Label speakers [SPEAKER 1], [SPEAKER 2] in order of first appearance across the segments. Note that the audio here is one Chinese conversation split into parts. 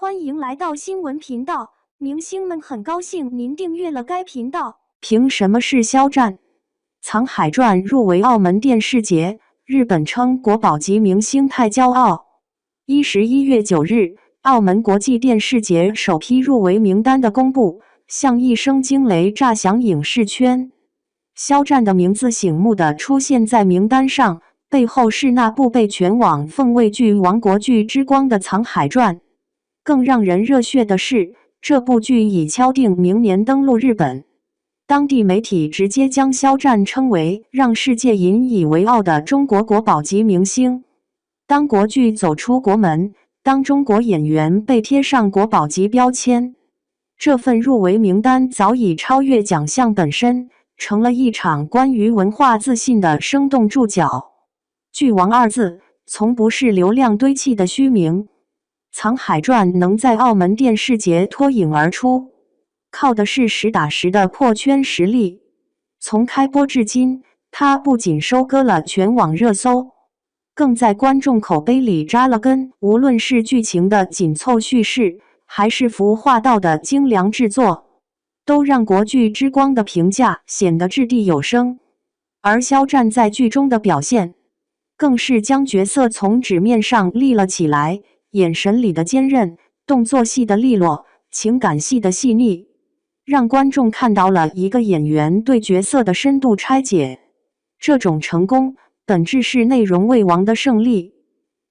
[SPEAKER 1] 欢迎来到新闻频道，明星们很高兴您订阅了该频道。
[SPEAKER 2] 凭什么是肖战？《沧海传》入围澳门电视节，日本称国宝级明星太骄傲。11月9日，澳门国际电视节首批入围名单的公布，像一声惊雷炸响影视圈。肖战的名字醒目地出现在名单上，背后是那部被全网奉为剧王国剧之光的《沧海传》。更让人热血的是，这部剧已敲定明年登陆日本。当地媒体直接将肖战称为让世界引以为傲的中国国宝级明星。当国剧走出国门，当中国演员被贴上国宝级标签，这份入围名单早已超越奖项本身，成了一场关于文化自信的生动注脚。剧王二字从不是流量堆砌的虚名。《沧海传》能在澳门电视节脱颖而出，靠的是实打实的破圈实力。从开播至今，它不仅收割了全网热搜，更在观众口碑里扎了根。无论是剧情的紧凑叙事，还是服化道的精良制作，都让国剧之光的评价显得掷地有声。而肖战在剧中的表现，更是将角色从纸面上立了起来。眼神里的坚韧，动作戏的利落，情感戏的细腻，让观众看到了一个演员对角色的深度拆解。这种成功，本质是内容为王的胜利。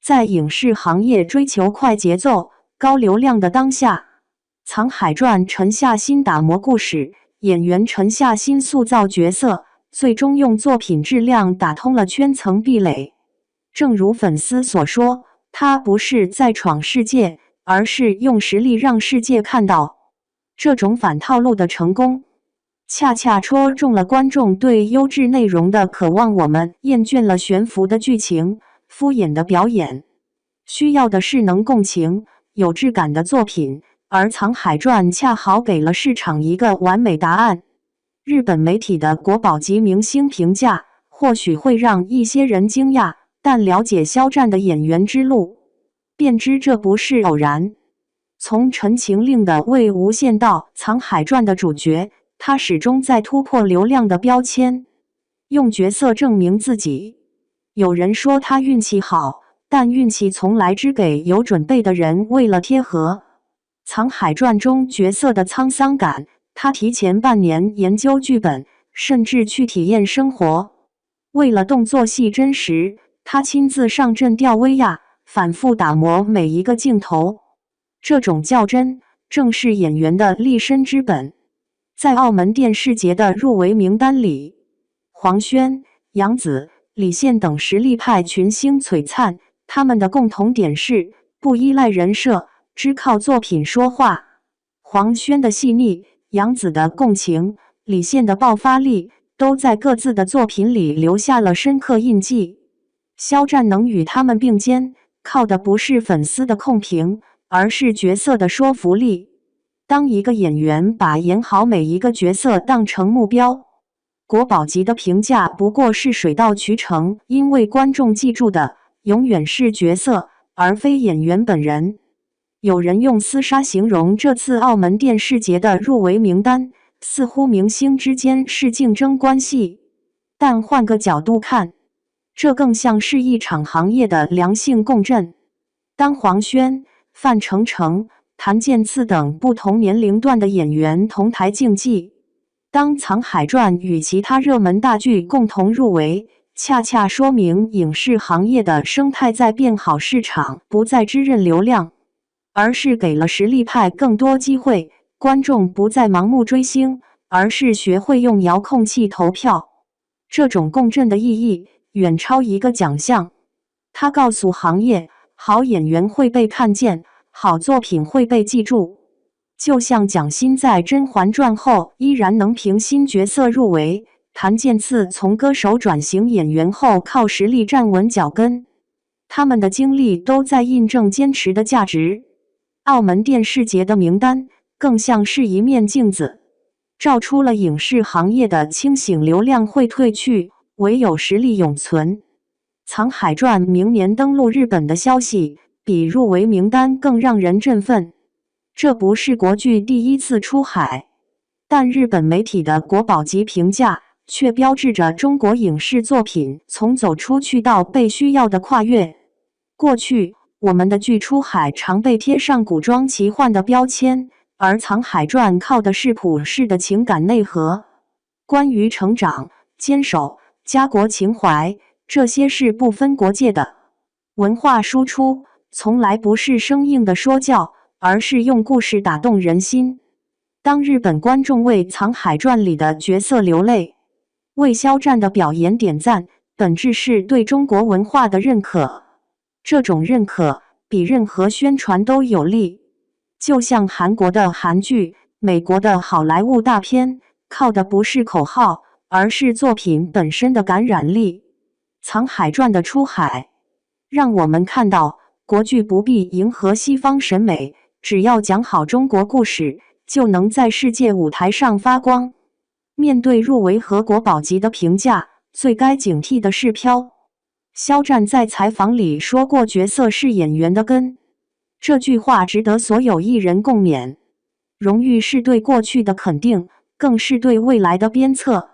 [SPEAKER 2] 在影视行业追求快节奏、高流量的当下，《沧海传》沉下心打磨故事，演员沉下心塑造角色，最终用作品质量打通了圈层壁垒。正如粉丝所说，他不是在闯世界，而是用实力让世界看到。这种反套路的成功，恰恰戳中了观众对优质内容的渴望。我们厌倦了悬浮的剧情、敷衍的表演，需要的是能共情、有质感的作品。而《沧海传》恰好给了市场一个完美答案。日本媒体的国宝级明星评价，或许会让一些人惊讶。但了解肖战的演员之路，便知这不是偶然。从《陈情令》的魏无羡到《沧海传》的主角，他始终在突破流量的标签，用角色证明自己。有人说他运气好，但运气从来只给有准备的人。为了贴合《沧海传》中角色的沧桑感，他提前半年研究剧本，甚至去体验生活。为了动作戏真实，他亲自上阵吊威亚，反复打磨每一个镜头。这种较真，正是演员的立身之本。在澳门电视节的入围名单里，黄轩、杨紫、李现等实力派群星璀璨。他们的共同点是不依赖人设，只靠作品说话。黄轩的细腻，杨紫的共情，李现的爆发力，都在各自的作品里留下了深刻印记。肖战能与他们并肩，靠的不是粉丝的控评，而是角色的说服力。当一个演员把演好每一个角色当成目标，国宝级的评价不过是水到渠成，因为观众记住的永远是角色，而非演员本人。有人用厮杀形容这次澳门电视节的入围名单，似乎明星之间是竞争关系。但换个角度看，这更像是一场行业的良性共振。当黄轩、范丞丞、谭健次等不同年龄段的演员同台竞技，当《沧海传》与其他热门大剧共同入围，恰恰说明影视行业的生态在变好。市场不再只认流量，而是给了实力派更多机会。观众不再盲目追星，而是学会用遥控器投票。这种共振的意义远超一个奖项，它告诉行业，好演员会被看见，好作品会被记住。就像蒋欣在《甄嬛传》后依然能凭新角色入围，谭健次从歌手转型演员后靠实力站稳脚跟。他们的经历都在印证坚持的价值。澳门电视节的名单更像是一面镜子，照出了影视行业的清醒。流量会褪去，唯有实力永存。《沧海传》明年登陆日本的消息，比入围名单更让人振奋。这不是国剧第一次出海，但日本媒体的国宝级评价却标志着中国影视作品从走出去到被需要的跨越。过去，我们的剧出海常被贴上古装奇幻的标签，而《藏海传》靠的是普世的情感内核，关于成长、坚守、家国情怀，这些是不分国界的。文化输出从来不是生硬的说教，而是用故事打动人心。当日本观众为《藏海传》里的角色流泪，为肖战的表演点赞，本质是对中国文化的认可。这种认可比任何宣传都有力。就像韩国的韩剧、美国的好莱坞大片，靠的不是口号，而是作品本身的感染力。《藏海传》的出海，让我们看到国剧不必迎合西方审美，只要讲好中国故事，就能在世界舞台上发光。面对入围和国宝级的评价，最该警惕的是飘。肖战在采访里说过，角色是演员的根，这句话值得所有艺人共勉。荣誉是对过去的肯定，更是对未来的鞭策。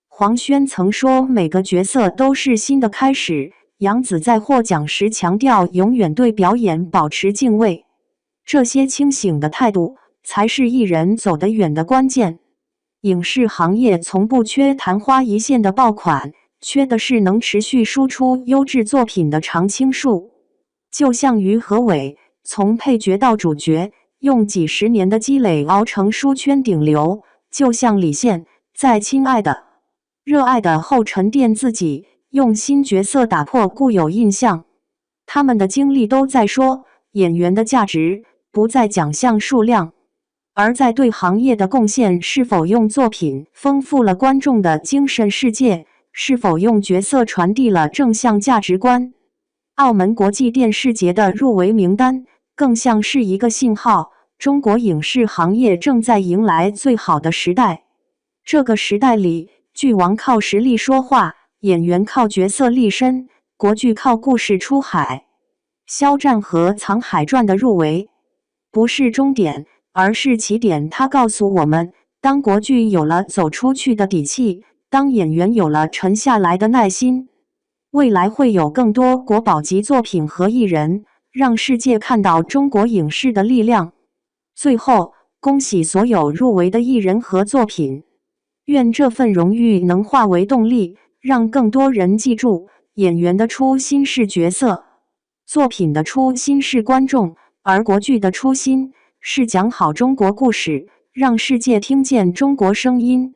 [SPEAKER 2] 黄轩曾说，每个角色都是新的开始。杨紫在获奖时强调，永远对表演保持敬畏。这些清醒的态度，才是艺人走得远的关键。影视行业从不缺昙花一现的爆款，缺的是能持续输出优质作品的常青树。就像于和伟，从配角到主角，用几十年的积累熬成书圈顶流；就像李现，在《亲爱的》热爱的后沉淀自己，用新角色打破固有印象。他们的经历都在说，演员的价值不在奖项数量，而在对行业的贡献。是否用作品丰富了观众的精神世界？是否用角色传递了正向价值观？澳门国际电视节的入围名单更像是一个信号，中国影视行业正在迎来最好的时代。这个时代里，剧王靠实力说话，演员靠角色立身，国剧靠故事出海。肖战和《藏海传》的入围不是终点，而是起点。它告诉我们，当国剧有了走出去的底气，当演员有了沉下来的耐心，未来会有更多国宝级作品和艺人，让世界看到中国影视的力量。最后，恭喜所有入围的艺人和作品，愿这份荣誉能化为动力，让更多人记住，演员的初心是角色，作品的初心是观众，而国剧的初心是讲好中国故事，让世界听见中国声音。